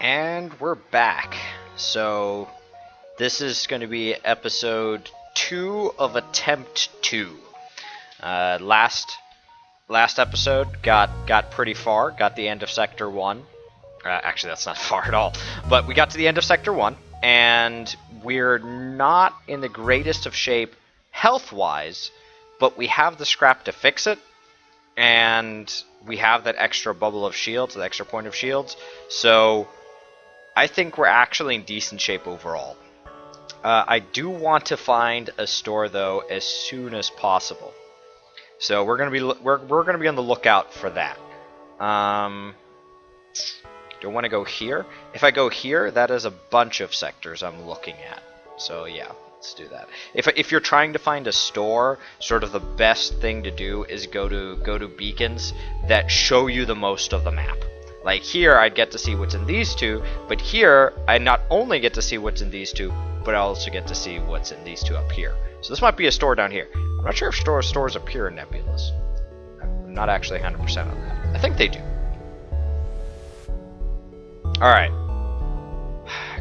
And we're back. So this is going to be episode 2 of Attempt 2. Last episode got pretty far, got the end of Sector 1. Actually, that's not far at all. But we got to the end of Sector 1, and we're not in the greatest of shape health-wise, but we have the scrap to fix it, and we have that extra bubble of shields, the extra point of shields, so I think we're actually in decent shape overall. I do want to find a store though as soon as possible, so we're gonna be on the lookout for that. Do I want to go here? If I go here, that is a bunch of sectors I'm looking at. So yeah, let's do that. If you're trying to find a store, sort of the best thing to do is go to beacons that show you the most of the map. Like here, I'd get to see what's in these two, but here, I not only get to see what's in these two, but I also get to see what's in these two up here. So this might be a store down here. I'm not sure if stores appear in Nebulas. I'm not actually 100% on that. I think they do. Alright.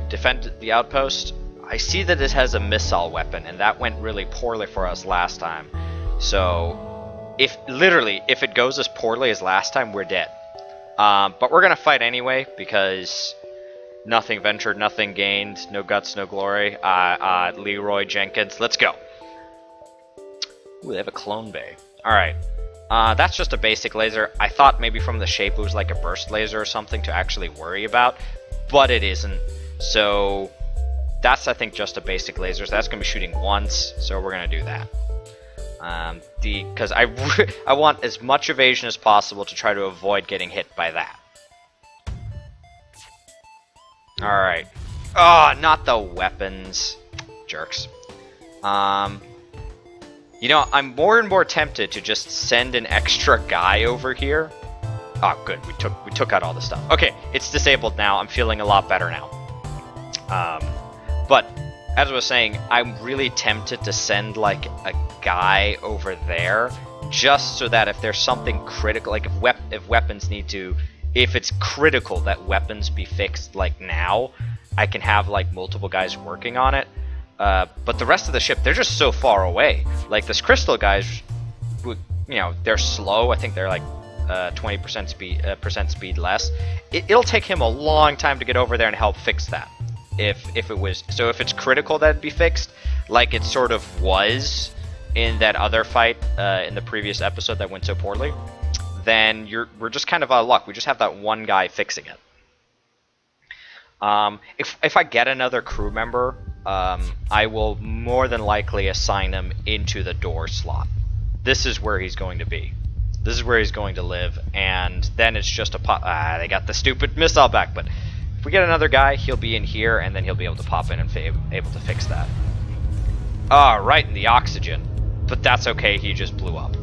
Defend the outpost. I see that it has a missile weapon, and that went really poorly for us last time. So, if it goes as poorly as last time, we're dead. But we're gonna fight anyway, because nothing ventured, nothing gained, no guts, no glory. Leroy Jenkins, let's go. Ooh, they have a clone bay. Alright. That's just a basic laser. I thought maybe from the shape it was like a burst laser or something to actually worry about, but it isn't. So that's, I think, just a basic laser. So that's going to be shooting once, so we're going to do that. Because I want as much evasion as possible to try to avoid getting hit by that. Alright. Oh, not the weapons. Jerks. You know, I'm more and more tempted to just send an extra guy over here. Oh, good. We took out all the stuff. Okay, it's disabled now. I'm feeling a lot better now. But as I was saying, I'm really tempted to send like a guy over there, just so that if there's something critical, like if weapons need to, if it's critical that weapons be fixed like now, I can have like multiple guys working on it. But the rest of the ship, they're just so far away. Like this crystal guys, they're slow. I think they're like 20% speed less. It'll take him a long time to get over there and help fix that. If it's critical that it be fixed, like it sort of was in that other fight in the previous episode that went so poorly, then we're just kind of out of luck. We just have that one guy fixing it. If I get another crew member, I will more than likely assign him into the door slot. This is where he's going to be. This is where he's going to live, and then it's just a pop. They got the stupid missile back, but if we get another guy, he'll be in here, and then he'll be able to pop in and able to fix that. Right in the oxygen, but that's okay. He just blew up.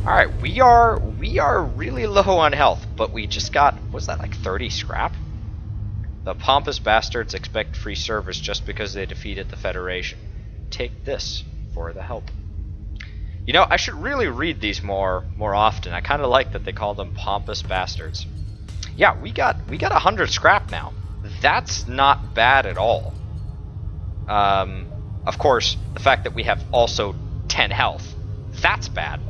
All right, we are really low on health, but we just got, what's that, like 30 scrap? The pompous bastards expect free service just because they defeated the Federation. Take this for the help. You know, I should really read these more often. I kind of like that they call them pompous bastards. Yeah, we got 100 scrap now. That's not bad at all. Of course, the fact that we have also 10 health, that's bad.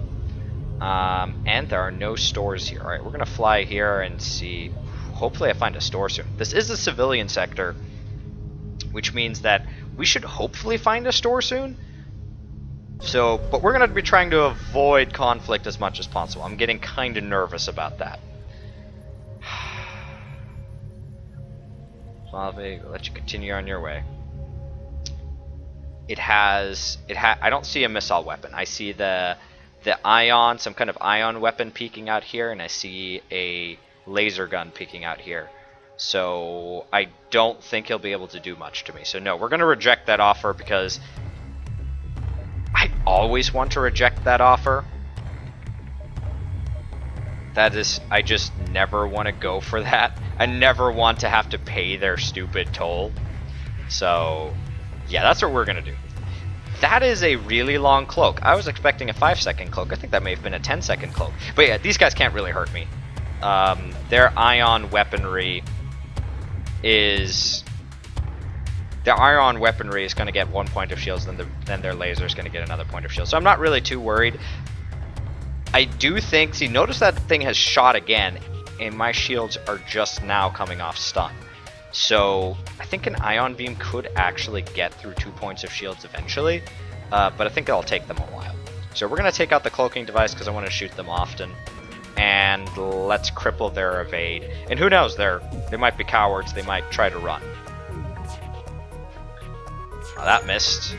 And there are no stores here. All right, we're gonna fly here and see. Hopefully I find a store soon. This is a civilian sector, which means that we should hopefully find a store soon. So, but we're going to be trying to avoid conflict as much as possible. I'm getting kind of nervous about that. Suave, we'll let you continue on your way. I don't see a missile weapon. I see the ion, some kind of ion weapon peeking out here, and I see a laser gun peeking out here. So I don't think he'll be able to do much to me. So no, we're going to reject that offer because I always want to reject that offer. That is, I just never want to go for that. I never want to have to pay their stupid toll. So yeah, that's what we're going to do. That is a really long cloak. I was expecting a 5-second cloak. I think that may have been a 10-second cloak. But yeah, these guys can't really hurt me. Their ion weaponry is their ion weaponry is going to get 1 point of shields, then their laser is going to get another point of shield. So I'm not really too worried. I do think, see, notice that thing has shot again, and my shields are just now coming off stun. So I think an ion beam could actually get through 2 points of shields eventually, but I think it'll take them a while. So we're going to take out the cloaking device because I want to shoot them often, and let's cripple their evade. And who knows, they might be cowards, they might try to run. Oh, that missed.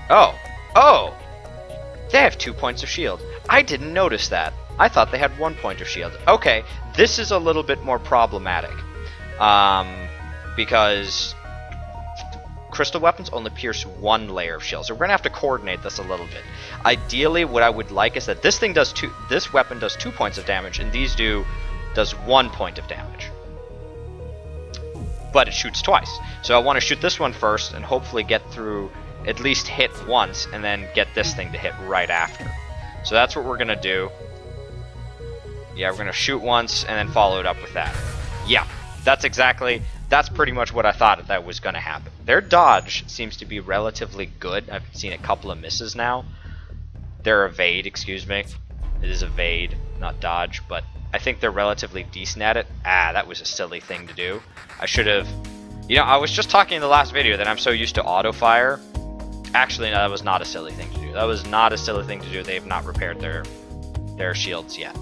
Oh! They have 2 points of shield. I didn't notice that. I thought they had 1 point of shield. Okay, this is a little bit more problematic. Because crystal weapons only pierce 1 layer of shield. So we're going to have to coordinate this a little bit. Ideally, what I would like is that this weapon does 2 points of damage, and these does 1 point of damage. But it shoots twice. So I want to shoot this one first and hopefully get through, at least hit once, and then get this thing to hit right after. So that's what we're going to do. Yeah, we're going to shoot once and then follow it up with that. Yeah, that's pretty much what I thought that was going to happen. Their dodge seems to be relatively good. I've seen a couple of misses now. Their evade, excuse me. It is evade, not dodge, but I think they're relatively decent at it. Ah, that was a silly thing to do. I should have... You know, I was just talking in the last video that I'm so used to auto fire. Actually, no, that was not a silly thing to do. That was not a silly thing to do. They have not repaired their shields yet.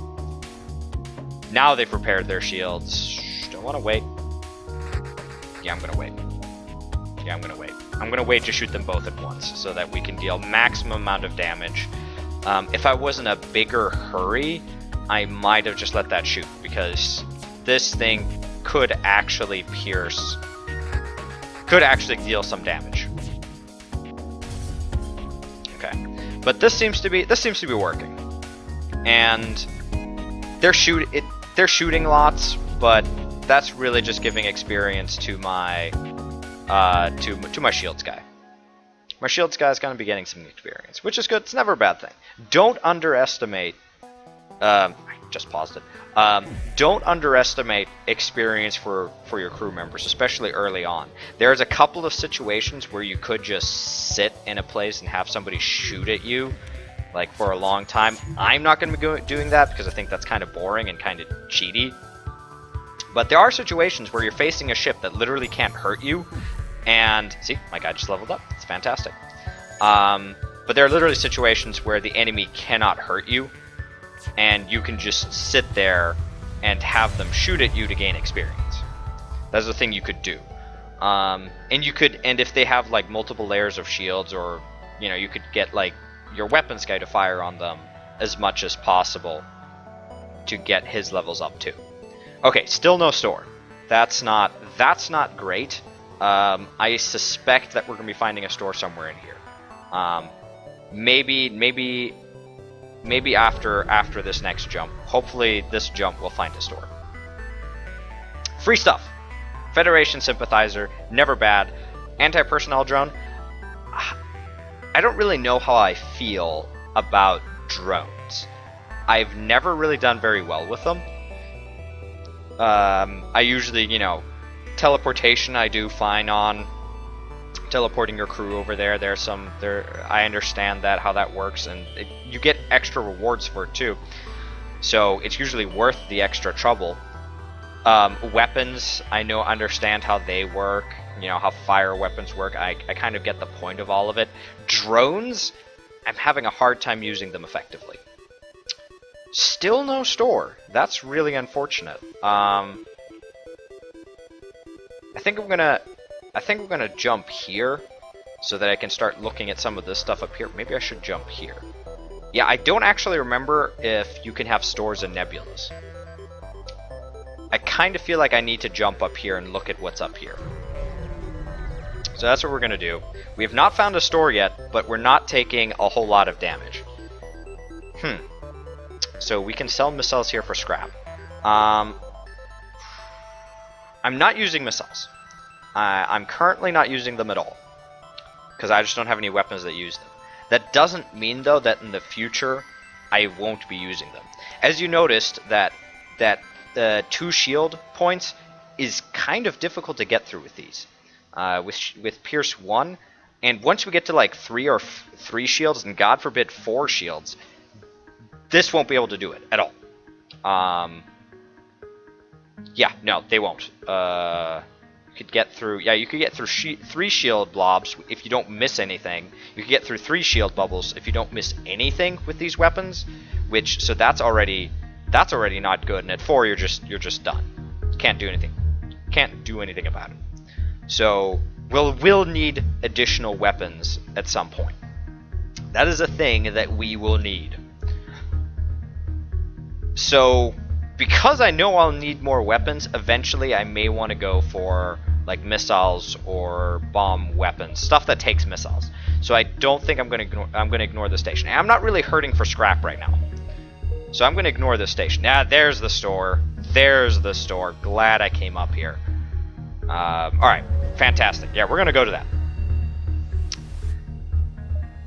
Now they've repaired their shields. Don't want to wait. Yeah, I'm going to wait. Yeah, I'm going to wait. I'm going to wait to shoot them both at once so that we can deal maximum amount of damage. If I was in a bigger hurry, I might have just let that shoot, because this thing could actually pierce... could actually deal some damage. Okay. But this seems to be working. And they're shooting lots, but that's really just giving experience to my to my shields guy. My shields guy is going to be getting some experience, which is good. It's never a bad thing. Don't underestimate. I just paused it. Don't underestimate experience for your crew members, especially early on. There's a couple of situations where you could just sit in a place and have somebody shoot at you, like for a long time. I'm not going to be doing that because I think that's kind of boring and kind of cheaty. But there are situations where you're facing a ship that literally can't hurt you, and see, my guy just leveled up. It's fantastic. But there are literally situations where the enemy cannot hurt you, and you can just sit there and have them shoot at you to gain experience. That's the thing you could do. And if they have like multiple layers of shields, or you could get like your weapons guy to fire on them as much as possible to get his levels up too. Okay, still no store. That's not great. I suspect that we're gonna be finding a store somewhere in here. Maybe after this next jump. Hopefully this jump will find a store. Free stuff. Federation sympathizer, never bad. Anti-personnel drone. I don't really know how I feel about drones. I've never really done very well with them. I usually, teleportation I do fine on. Teleporting your crew over there. I understand how that works, and you get extra rewards for it too. So it's usually worth the extra trouble. Weapons, I understand how they work. How fire weapons work. I kind of get the point of all of it. Drones, I'm having a hard time using them effectively. Still no store. That's really unfortunate. I think we're gonna jump here so that I can start looking at some of this stuff up here. Maybe I should jump here. Yeah, I don't actually remember if you can have stores in nebulas. I kind of feel like I need to jump up here and look at what's up here. So that's what we're gonna do. We have not found a store yet, but we're not taking a whole lot of damage. So we can sell missiles here for scrap. I'm not using missiles. I'm currently not using them at all, because I just don't have any weapons that use them. That doesn't mean, though, that in the future I won't be using them. As you noticed, that 2 shield points is kind of difficult to get through with these. With Pierce 1, and once we get to like 3 shields, and God forbid 4 shields, this won't be able to do it at all. Yeah, no, they won't. You could get through, yeah, you could get through 3 shield blobs if you don't miss anything. You could get through 3 shield bubbles if you don't miss anything with these weapons, so that's already not good. And at 4, you're just done. Can't do anything. Can't do anything about it. So we'll need additional weapons at some point. That is a thing that we will need. So because I know I'll need more weapons, eventually I may want to go for like missiles or bomb weapons, stuff that takes missiles. So I don't think I'm going to ignore the station. And I'm not really hurting for scrap right now, so I'm going to ignore this station. Yeah, there's the store. There's the store. Glad I came up here. All right, fantastic. Yeah, we're going to go to that.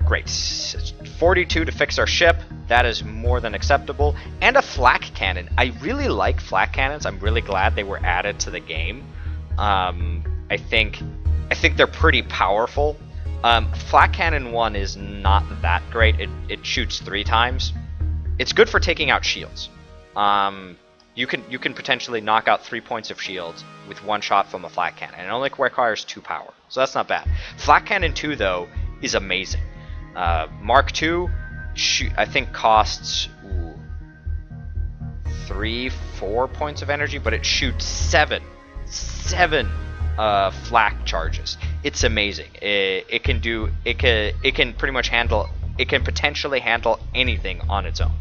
Great. 42 to fix our ship. That is more than acceptable. And a flak cannon. I really like flak cannons. I'm really glad they were added to the game. I think they're pretty powerful. Flak cannon 1 is not that great. It shoots 3 times. It's good for taking out shields. You can potentially knock out 3 points of shields with 1 shot from a flak cannon. It only requires 2 power, so that's not bad. Flak cannon 2 though is amazing. Mark II, I think costs 3-4 points of energy, but it shoots 7 flak charges. It's amazing. It can pretty much handle. It can potentially handle anything on its own.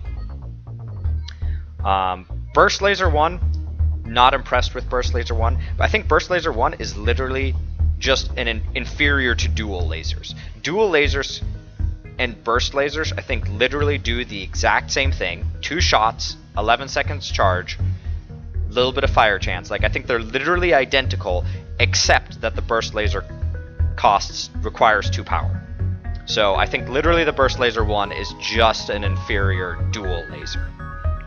Burst Laser 1, not impressed with Burst Laser 1, but I think Burst Laser 1 is literally just an inferior to dual lasers. Dual lasers and burst lasers, I think, literally do the exact same thing. 2 shots, 11 seconds charge, a little bit of fire chance. Like, I think they're literally identical, except that the burst laser requires 2 power. So I think literally the burst laser 1 is just an inferior dual laser.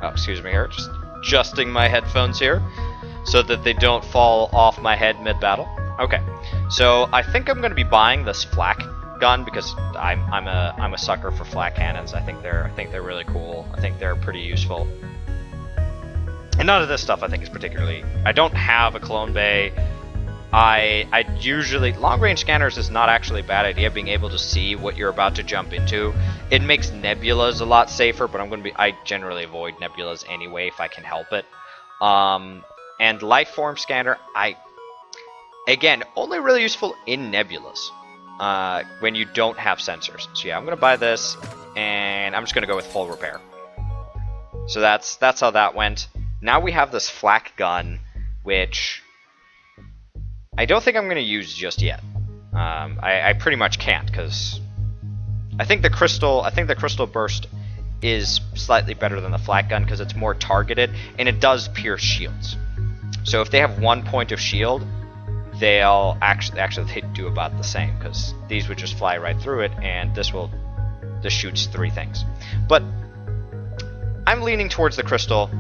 Oh, excuse me here, just adjusting my headphones here so that they don't fall off my head mid-battle. Okay, so I think I'm going to be buying this flak gun because I'm a sucker for flak cannons. I think they're really cool. I think they're pretty useful. And none of this stuff I think is particularly. I don't have a clone bay. I usually, long range scanners is not actually a bad idea. Being able to see what you're about to jump into, it makes nebulas a lot safer. But I generally avoid nebulas anyway if I can help it. And life form scanner, again, only really useful in nebulas. When you don't have sensors. So yeah, I'm gonna buy this, and I'm just gonna go with full repair. So that's how that went. Now we have this flak gun, which I don't think I'm gonna use just yet. I pretty much can't, because I think the crystal burst is slightly better than the flak gun because it's more targeted and it does pierce shields. So if they have 1 point of shield, they'll actually they do about the same, because these would just fly right through it, and this shoots 3 things. But I'm leaning towards the crystal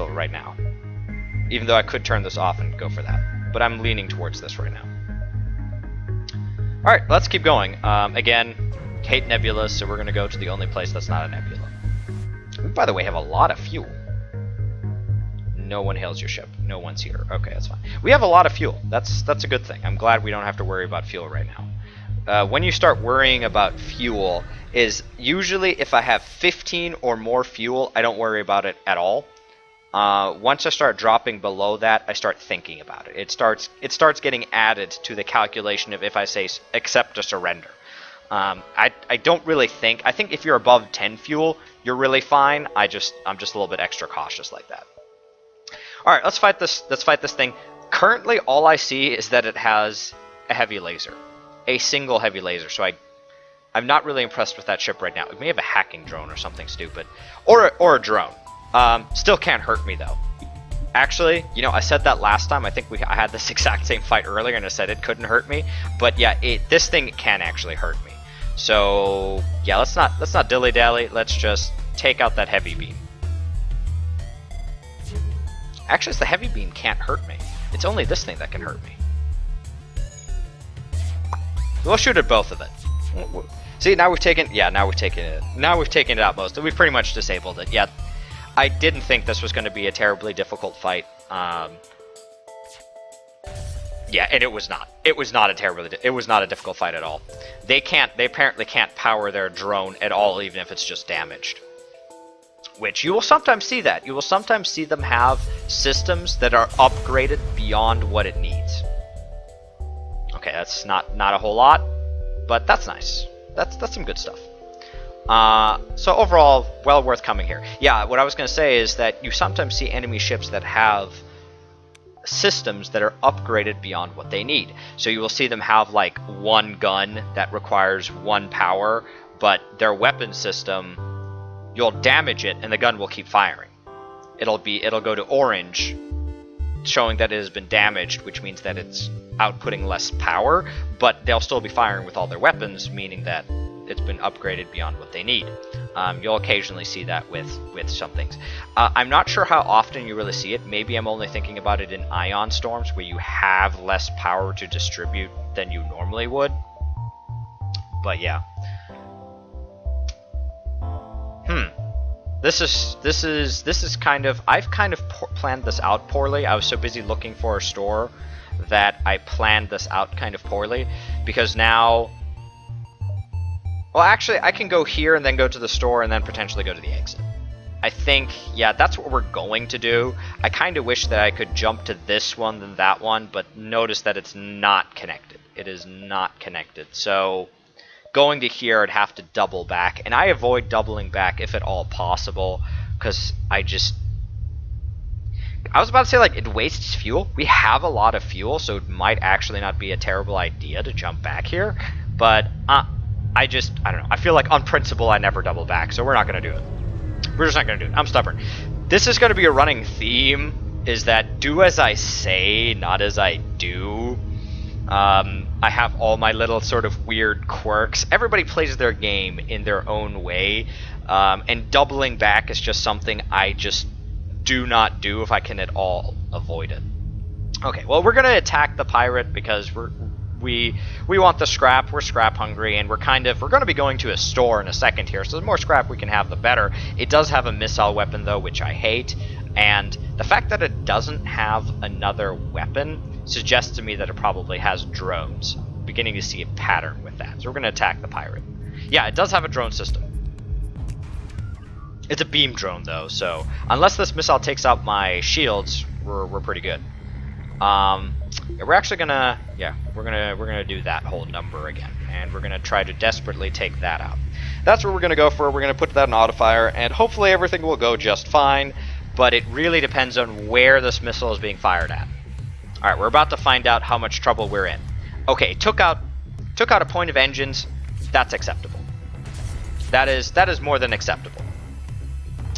right now, even though I could turn this off and go for that. But I'm leaning towards this right now. All right, let's keep going. Again, hate nebulas, so we're gonna go to the only place that's not a nebula. We, by the way, have a lot of fuel. No one hails your ship. No one's here. Okay, that's fine. We have a lot of fuel. That's a good thing. I'm glad we don't have to worry about fuel right now. When you start worrying about fuel is usually if I have 15 or more fuel, I don't worry about it at all. Once I start dropping below that, I start thinking about it. It starts getting added to the calculation of if I say accept a surrender. I don't really think. I think if you're above 10 fuel, you're really fine. I'm just a little bit extra cautious like that. All right, let's fight this thing. Currently, all I see is that it has a heavy laser, a single heavy laser. So I'm not really impressed with that ship right now. It may have a hacking drone or something stupid, or a drone. Still can't hurt me though. Actually, you know, I said that last time. I think I had this exact same fight earlier, and I said it couldn't hurt me. But yeah, this thing can actually hurt me. So yeah, let's not dilly dally. Let's just take out that heavy beam. Actually, the heavy beam can't hurt me. It's only this thing that can hurt me. We'll shoot at both of it. See, now we've taken... Yeah, now we've taken it. Now we've taken it out most. We've pretty much disabled it. Yeah, I didn't think this was going to be a terribly difficult fight. Yeah, and it was not. It was not a terribly... It was not a difficult fight at all. They can't... They apparently can't power their drone at all, even if it's just damaged. Which, you will sometimes see that. You will sometimes see them have systems that are upgraded beyond what it needs. Okay, that's not a whole lot, but that's nice. That's some good stuff. So overall, well worth coming here. Yeah, what I was going to say is that you sometimes see enemy ships that have systems that are upgraded beyond what they need. So you will see them have like one gun that requires one power, but their weapon system, you'll damage it and the gun will keep firing. It'll go to orange, showing that it has been damaged, which means that it's outputting less power, but they'll still be firing with all their weapons, meaning that it's been upgraded beyond what they need. You'll occasionally see that with some things. I'm not sure how often you really see it. Maybe I'm only thinking about it in ion storms, where you have less power to distribute than you normally would. But yeah. This is kind of... I've kind of planned this out poorly. I was so busy looking for a store that I planned this out kind of poorly, because now... Well, actually, I can go here and then go to the store and then potentially go to the exit. I think, yeah, that's what we're going to do. I kind of wish that I could jump to this one than that one, but notice that it's not connected. It is not connected. So going to here, I'd have to double back, and I avoid doubling back if at all possible, because I was about to say, like, it wastes fuel. We have a lot of fuel, so it might actually not be a terrible idea to jump back here, but I don't know. I feel like on principle I never double back, so we're not going to do it. We're just not going to do it. I'm stubborn. This is going to be a running theme, is that do as I say, not as I do. I have all my little sort of weird quirks. Everybody plays their game in their own way, and doubling back is just something I just do not do if I can at all avoid it. Okay, well, we're going to attack the pirate because we want the scrap. We're scrap hungry, and we're going to be going to a store in a second here, so the more scrap we can have, the better. It does have a missile weapon, though, which I hate, and the fact that it doesn't have another weapon suggests to me that it probably has drones. I'm beginning to see a pattern with that, so we're going to attack the pirate. Yeah, it does have a drone system. It's a beam drone, though, so unless this missile takes out my shields, we're pretty good. We're actually gonna, we're gonna do that whole number again, and we're gonna try to desperately take that out. That's what we're gonna go for. We're gonna put that in auto fire, and hopefully everything will go just fine. But it really depends on where this missile is being fired at. All right, we're about to find out how much trouble we're in. Okay, took out a point of engines. That's acceptable. That is more than acceptable.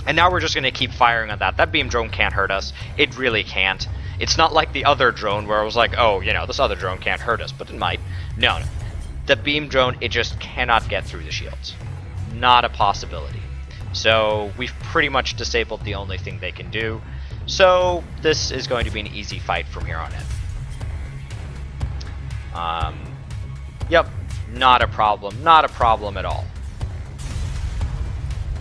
And now we're just gonna keep firing on that. That beam drone can't hurt us. It really can't. It's not like the other drone where I was like, oh, you know, this other drone can't hurt us, but it might. No. The beam drone, it just cannot get through the shields. Not a possibility. So we've pretty much disabled the only thing they can do. So this is going to be an easy fight from here on in. Yep, not a problem. Not a problem at all.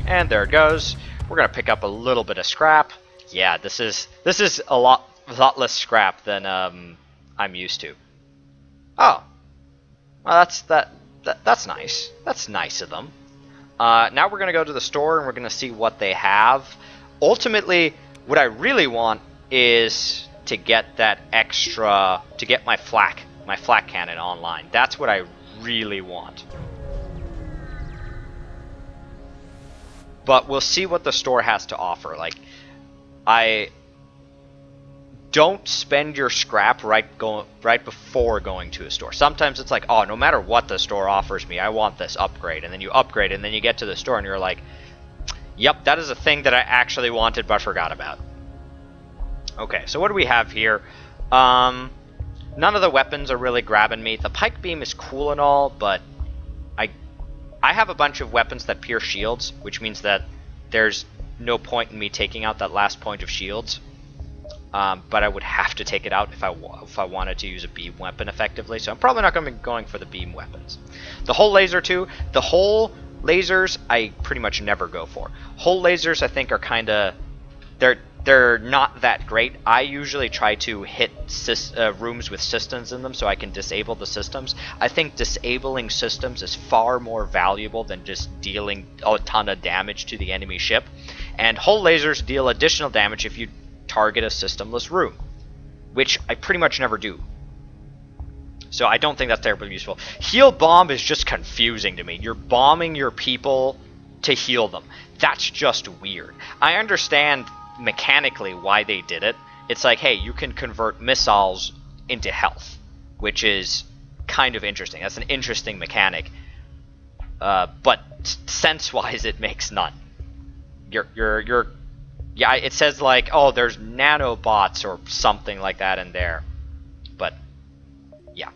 And there it goes. We're going to pick up a little bit of scrap. Yeah, this is a lot less scrap than I'm used to. Oh, well, that's nice. That's nice of them. Now we're gonna go to the store and we're gonna see what they have. Ultimately, what I really want is to get that extra, to get my flak cannon online. That's what I really want. But we'll see what the store has to offer. Like, don't spend your scrap right before going to a store. Sometimes it's like, oh, no matter what the store offers me, I want this upgrade. And then you upgrade, and then you get to the store, and you're like, yep, that is a thing that I actually wanted but forgot about. Okay, so what do we have here? None of the weapons are really grabbing me. The pike beam is cool and all, but I have a bunch of weapons that pierce shields, which means that there's no point in me taking out that last point of shields. but I would have to take it out if I wanted to use a beam weapon effectively, so I'm probably not going to be going for the beam weapons. The hull laser too, the hull lasers I pretty much never go for. Hull lasers I think are kind of, they're not that great. I usually try to hit rooms with systems in them so I can disable the systems. I think disabling systems is far more valuable than just dealing a ton of damage to the enemy ship. And hull lasers deal additional damage if you target a systemless room, which I pretty much never do. So I don't think that's terribly useful. Heal bomb is just confusing to me. You're bombing your people to heal them. That's just weird. I understand mechanically why they did it. It's like, hey, you can convert missiles into health, which is kind of interesting. That's an interesting mechanic, but sense-wise, it makes none. Yeah, it says like, oh, there's nanobots or something like that in there, but yeah.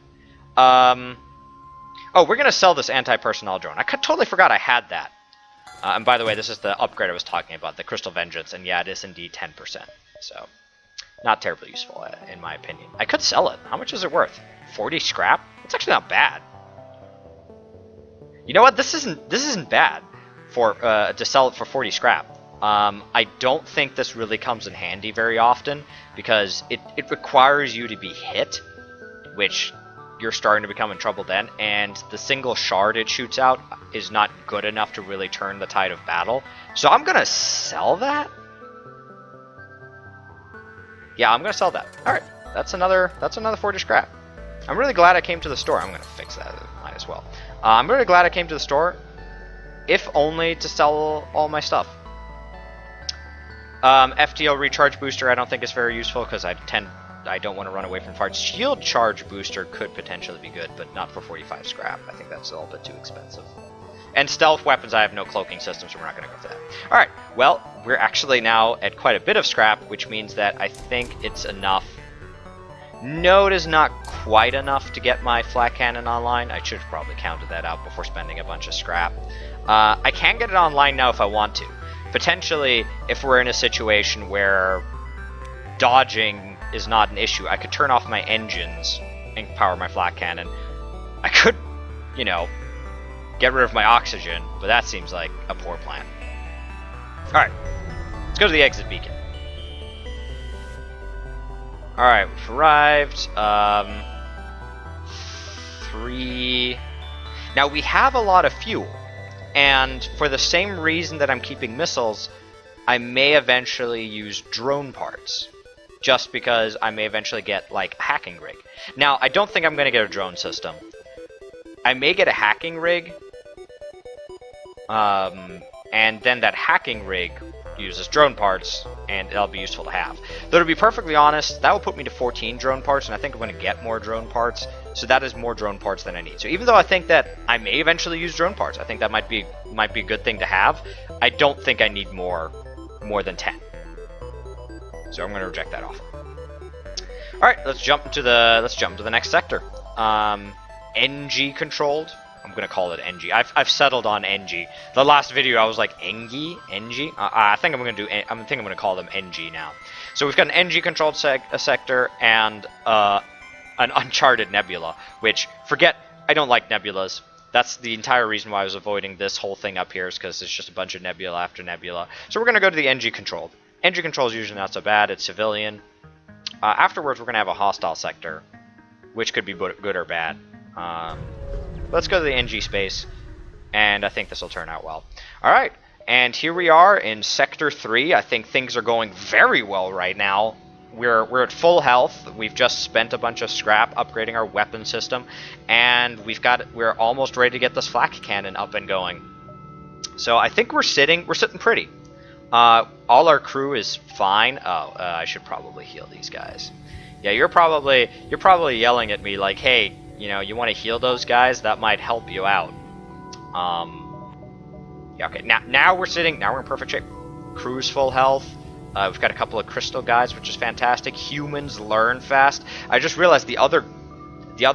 Oh, we're gonna sell this anti-personnel drone. I totally forgot I had that. And by the way, this is the upgrade I was talking about, the Crystal Vengeance, and yeah, it is indeed 10%. So, not terribly useful, in my opinion. I could sell it. How much is it worth? 40 scrap? It's actually not bad. You know what? This isn't bad for to sell it for 40 scrap. I don't think this really comes in handy very often because it requires you to be hit, which you're starting to become in trouble then, and the single shard it shoots out is not good enough to really turn the tide of battle. So I'm gonna sell that. Yeah, I'm gonna sell that. All right, that's another 40 scrap. I'm really glad I came to the store. I'm gonna fix that. Might as well. I'm really glad I came to the store, if only to sell all my stuff. FTL recharge booster I don't think is very useful because I don't want to run away from farts. Shield charge booster could potentially be good, but not for 45 scrap. I think that's a little bit too expensive. And stealth weapons, I have no cloaking system, so we're not going to go for that. Alright, well, we're actually now at quite a bit of scrap, which means that I think it's enough. No, it is not quite enough to get my flat cannon online. I should have probably counted that out before spending a bunch of scrap. I can get it online now if I want to. Potentially, if we're in a situation where dodging is not an issue, I could turn off my engines and power my flat cannon. I could, you know, get rid of my oxygen, but that seems like a poor plan. Alright, let's go to the exit beacon. Alright, we've arrived. 3... Now, we have a lot of fuel, and for the same reason that I'm keeping missiles, I may eventually use drone parts. Just because I may eventually get, like, a hacking rig. Now, I don't think I'm going to get a drone system. I may get a hacking rig, and then that hacking rig uses drone parts, and it'll be useful to have. Though, to be perfectly honest, that will put me to 14 drone parts, and I think I'm going to get more drone parts, so that is more drone parts than I need. So even though I think that I may eventually use drone parts, I think that might be a good thing to have, I don't think I need more than 10. So I'm going to reject that offer. All right, let's jump to the next sector. NG controlled. I'm going to call it NG. I've settled on NG. The last video I was like NG. I think I'm going to call them NG now. So we've got an NG controlled sector and an uncharted nebula. Which I don't like nebulas. That's the entire reason why I was avoiding this whole thing up here, is because it's just a bunch of nebula after nebula. So we're going to go to the NG controlled. NG control is usually not so bad. It's civilian. Afterwards, we're going to have a hostile sector, which could be good or bad. Let's go to the NG space, and I think this will turn out well. Alright, and here we are in Sector 3. I think things are going very well right now. We're at full health. We've just spent a bunch of scrap upgrading our weapon system, and we're almost ready to get this flak cannon up and going. So I think we're sitting pretty. All our crew is fine. I should probably heal these guys. Yeah, you're probably yelling at me like, hey, you know, you want to heal those guys? That might help you out. Yeah, okay. Now we're in perfect shape. Crew's full health. We've got a couple of crystal guys, which is fantastic. Humans learn fast. I just realized the other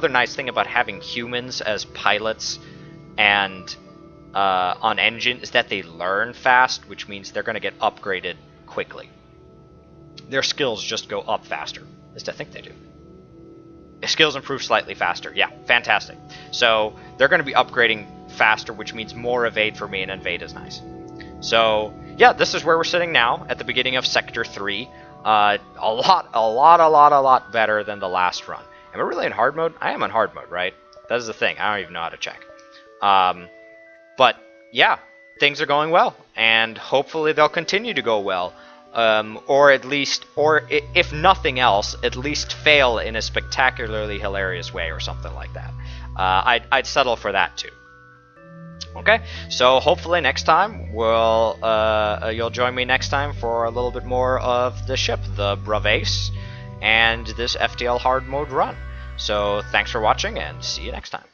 nice thing about having humans as pilots and on engine is that they learn fast, which means they're going to get upgraded quickly. their skills just go up faster. At least I think they do. Skills improve slightly faster. Yeah, fantastic. So they're going to be upgrading faster, which means more evade for me, and evade is nice. So yeah, this is where we're sitting now at the beginning of Sector 3. A lot better than the last run. Am I really in hard mode? I am in hard mode, right? That is the thing. I don't even know how to check. But yeah, things are going well, and hopefully they'll continue to go well. Or at least, or if nothing else, at least fail in a spectacularly hilarious way or something like that. I'd settle for that too. Okay, so hopefully next time you'll join me next time for a little bit more of the ship, the Braves, and this FTL hard mode run. So thanks for watching, and see you next time.